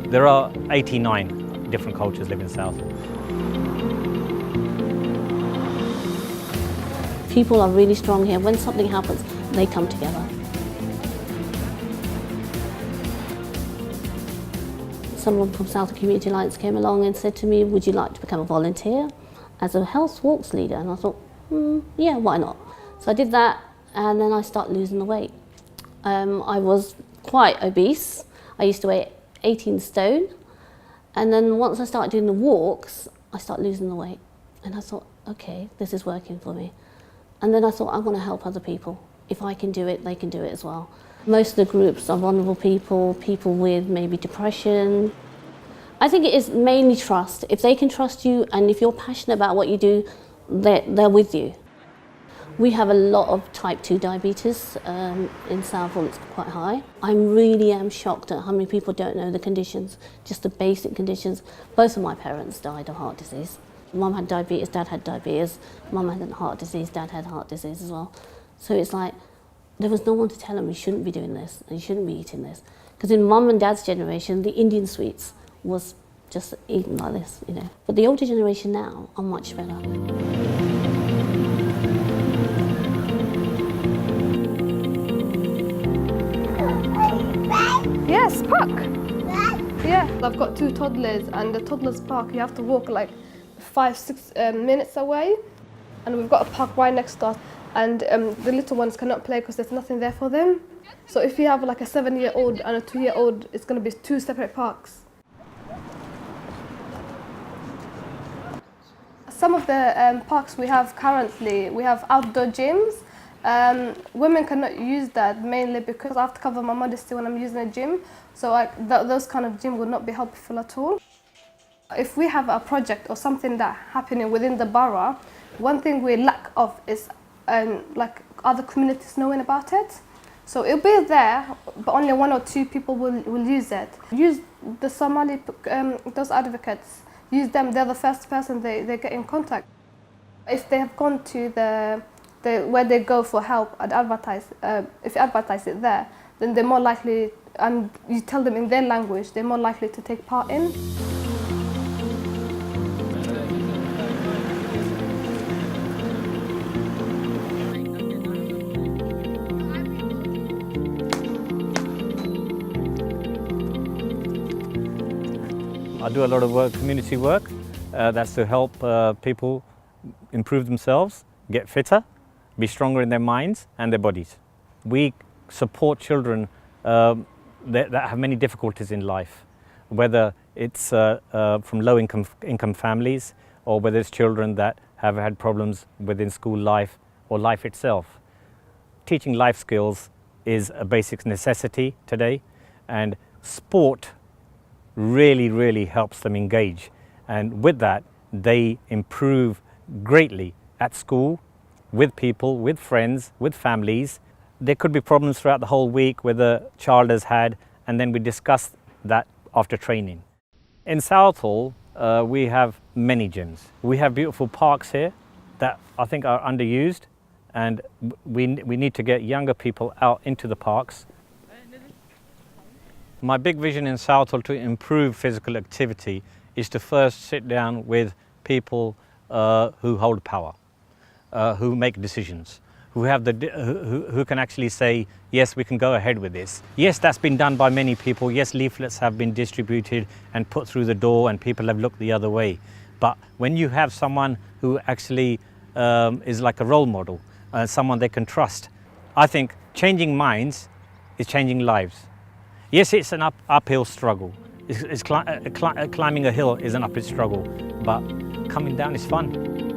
There are 89 different cultures live in Southall. People are really strong here. When something happens, they come together. Someone from Southall Community Alliance came along and said to me, would you like to become a volunteer as a health walks leader? And I thought, yeah, why not? So I did that, and then I started losing the weight. I was quite obese. I used to weigh 18 stone. And then once I started doing the walks, I started losing the weight. And I thought, okay, this is working for me. And then I thought, I want to help other people. If I can do it, they can do it as well. Most of the groups are vulnerable people, people with maybe depression. I think it is mainly trust. If they can trust you and if you're passionate about what you do, they're with you. We have a lot of type 2 diabetes in Southall. It's quite high. I really am shocked at how many people don't know the conditions, just the basic conditions. Both of my parents died of heart disease. Mum had diabetes, Dad had diabetes. Mum had heart disease, Dad had heart disease as well. So it's like, there was no one to tell them you shouldn't be doing this and you shouldn't be eating this. Because in Mum and Dad's generation, the Indian sweets was just eaten like this, you know. But the older generation now are much better. Yes, park. Yeah, I've got 2 toddlers, and the toddlers park, you have to walk like 5-6 minutes away, and we've got a park right next to us, and the little ones cannot play because there's nothing there for them. So if you have like a 7-year-old and a 2-year-old, it's going to be 2 separate parks. Some of the parks we have currently, we have outdoor gyms. Women cannot use that mainly because I have to cover my modesty when I'm using a gym. So those kind of gym would not be helpful at all. If we have a project or something that happening within the borough, one thing we lack of is like other communities knowing about it. So it'll be there, but only 1 or 2 people will use it. Use the Somali, those advocates, use them, they're the first person they get in contact. If they have gone to where they go for help and advertise, if you advertise it there, then they're more likely, and you tell them in their language, they're more likely to take part in. I do a lot of work, community work, that's to help people improve themselves, get fitter, be stronger in their minds and their bodies. We support children that have many difficulties in life, whether it's from low-income families or whether it's children that have had problems within school life or life itself. Teaching life skills is a basic necessity today, and sport really helps them engage, and with that they improve greatly at school, with people, with friends, with families. There could be problems throughout the whole week where the child has had, and then we discuss that after training. In Southall, we have many gyms. We have beautiful parks here that I think are underused, and we need to get younger people out into the parks. My big vision in Southall to improve physical activity is to first sit down with people who hold power, who make decisions, who can actually say, yes, we can go ahead with this. Yes, that's been done by many people. Yes, leaflets have been distributed and put through the door and people have looked the other way. But when you have someone who actually is like a role model, someone they can trust, I think changing minds is changing lives. Yes, it's an uphill struggle. Climbing a hill is an uphill struggle, but coming down is fun.